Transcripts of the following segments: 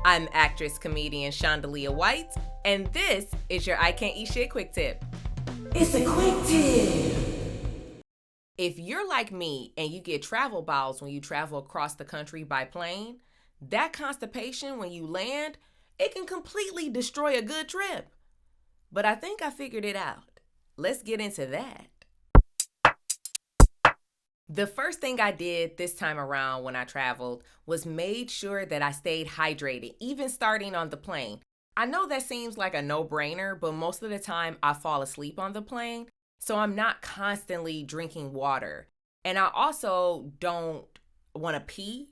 I'm actress comedian Shondalia White, and this is your I Can't Eat Shit quick tip. It's a quick tip. If you're like me and you get travel bowels when you travel across the country by plane, that constipation when you land, it can completely destroy a good trip. But I think I figured it out. Let's get into that. The first thing I did this time around when I traveled was made sure that I stayed hydrated, even starting on the plane. I know that seems like a no-brainer, but most of the time I fall asleep on the plane, so I'm not constantly drinking water. And I also don't want to pee.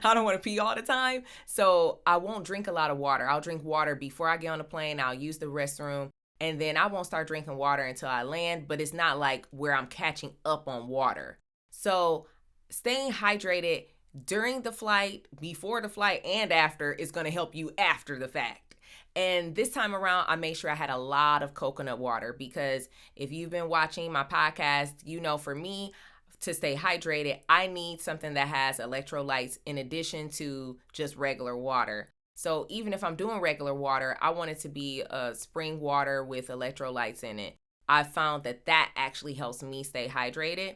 I don't want to pee all the time, so I won't drink a lot of water. I'll drink water before I get on the plane. I'll use the restroom, and then I won't start drinking water until I land, but it's not like where I'm catching up on water. So staying hydrated during the flight, before the flight, and after is going to help you after the fact. And this time around, I made sure I had a lot of coconut water because if you've been watching my podcast, you know for me to stay hydrated, I need something that has electrolytes in addition to just regular water. So even if I'm doing regular water, I want it to be spring water with electrolytes in it. I found that actually helps me stay hydrated.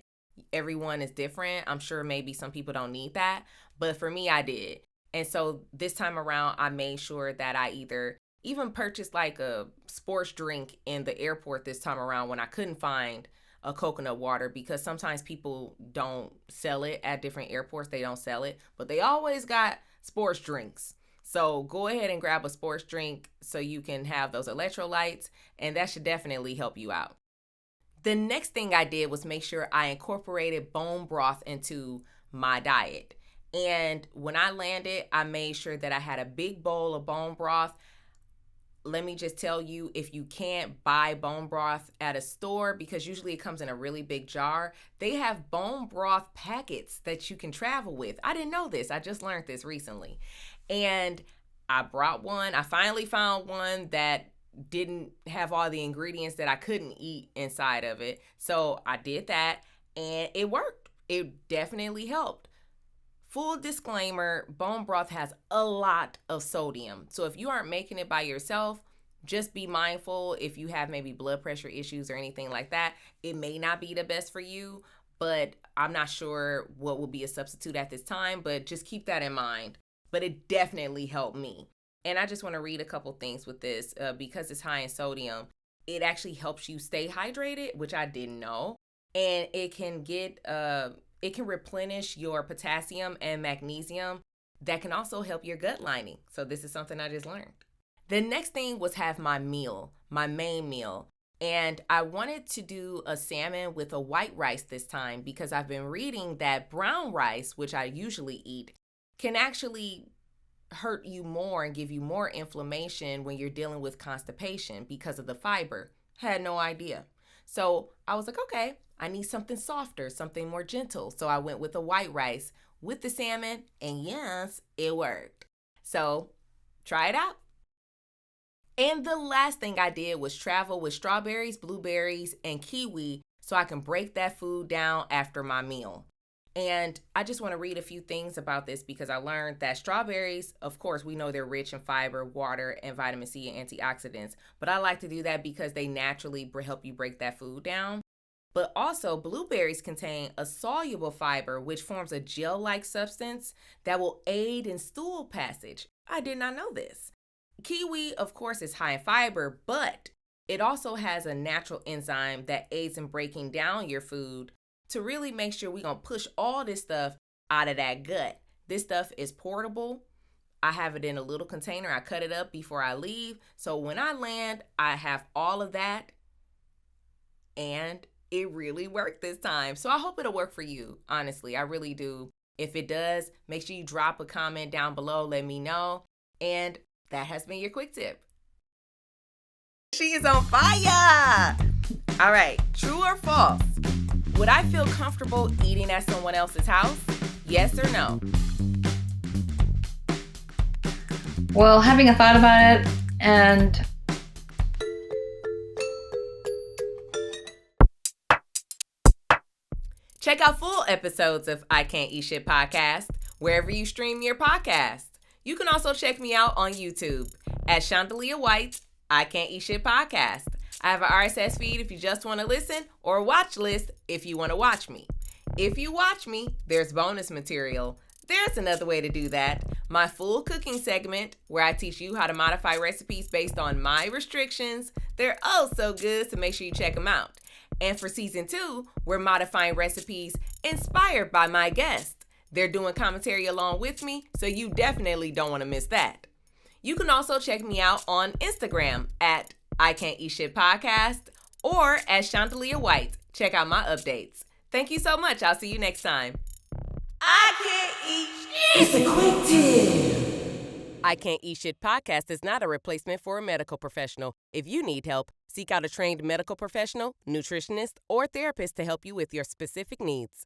Everyone is different. I'm sure maybe some people don't need that, but for me, I did. And so this time around, I made sure that I even purchased like a sports drink in the airport this time around when I couldn't find a coconut water, because sometimes people don't sell it at different airports. They don't sell it, but they always got sports drinks. So go ahead and grab a sports drink so you can have those electrolytes, and that should definitely help you out. The next thing I did was make sure I incorporated bone broth into my diet. And when I landed, I made sure that I had a big bowl of bone broth. Let me just tell you, if you can't buy bone broth at a store, because usually it comes in a really big jar, they have bone broth packets that you can travel with. I didn't know this. I just learned this recently. And I brought one. I finally found one that didn't have all the ingredients that I couldn't eat inside of it. So I did that and it worked. It definitely helped. Full disclaimer, bone broth has a lot of sodium. So if you aren't making it by yourself, just be mindful. If you have maybe blood pressure issues or anything like that, it may not be the best for you, but I'm not sure what will be a substitute at this time, but just keep that in mind. But it definitely helped me. And I just want to read a couple things with this because it's high in sodium. It actually helps you stay hydrated, which I didn't know. And it can replenish your potassium and magnesium. That can also help your gut lining. So this is something I just learned. The next thing was have my meal, my main meal. And I wanted to do a salmon with a white rice this time because I've been reading that brown rice, which I usually eat, can actually hurt you more and give you more inflammation when you're dealing with constipation because of the fiber. Had no idea. So I was like, okay, I need something softer, something more gentle. So I went with the white rice with the salmon, and yes, it worked. So try it out. And the last thing I did was travel with strawberries, blueberries, and kiwi so I can break that food down after my meal. And I just want to read a few things about this because I learned that strawberries, of course, we know they're rich in fiber, water, and vitamin C and antioxidants. But I like to do that because they naturally help you break that food down. But also, blueberries contain a soluble fiber, which forms a gel-like substance that will aid in stool passage. I did not know this. Kiwi, of course, is high in fiber, but it also has a natural enzyme that aids in breaking down your food to really make sure we're going to push all this stuff out of that gut. This stuff is portable. I have it in a little container. I cut it up before I leave. So when I land, I have all of that. And it really worked this time. So I hope it'll work for you. Honestly, I really do. If it does, make sure you drop a comment down below. Let me know. And that has been your quick tip. She is on fire. All right, true or false? Would I feel comfortable eating at someone else's house? Yes or no? Well, having a thought about it, and check out full episodes of I Can't Eat Shit podcast wherever you stream your podcast. You can also check me out on YouTube at Shondalia White, I Can't Eat Shit Podcast. I have an RSS feed if you just want to listen, or a watch list if you want to watch me. If you watch me, there's bonus material. There's another way to do that. My full cooking segment, where I teach you how to modify recipes based on my restrictions. They're oh so good, so make sure you check them out. And for season 2, we're modifying recipes inspired by my guests. They're doing commentary along with me, so you definitely don't want to miss that. You can also check me out on Instagram at I Can't Eat Shit Podcast or at Shondalia White. Check out my updates. Thank you so much. I'll see you next time. I Can't Eat Shit. It's a quick tip. I Can't Eat Shit Podcast is not a replacement for a medical professional. If you need help, seek out a trained medical professional, nutritionist, or therapist to help you with your specific needs.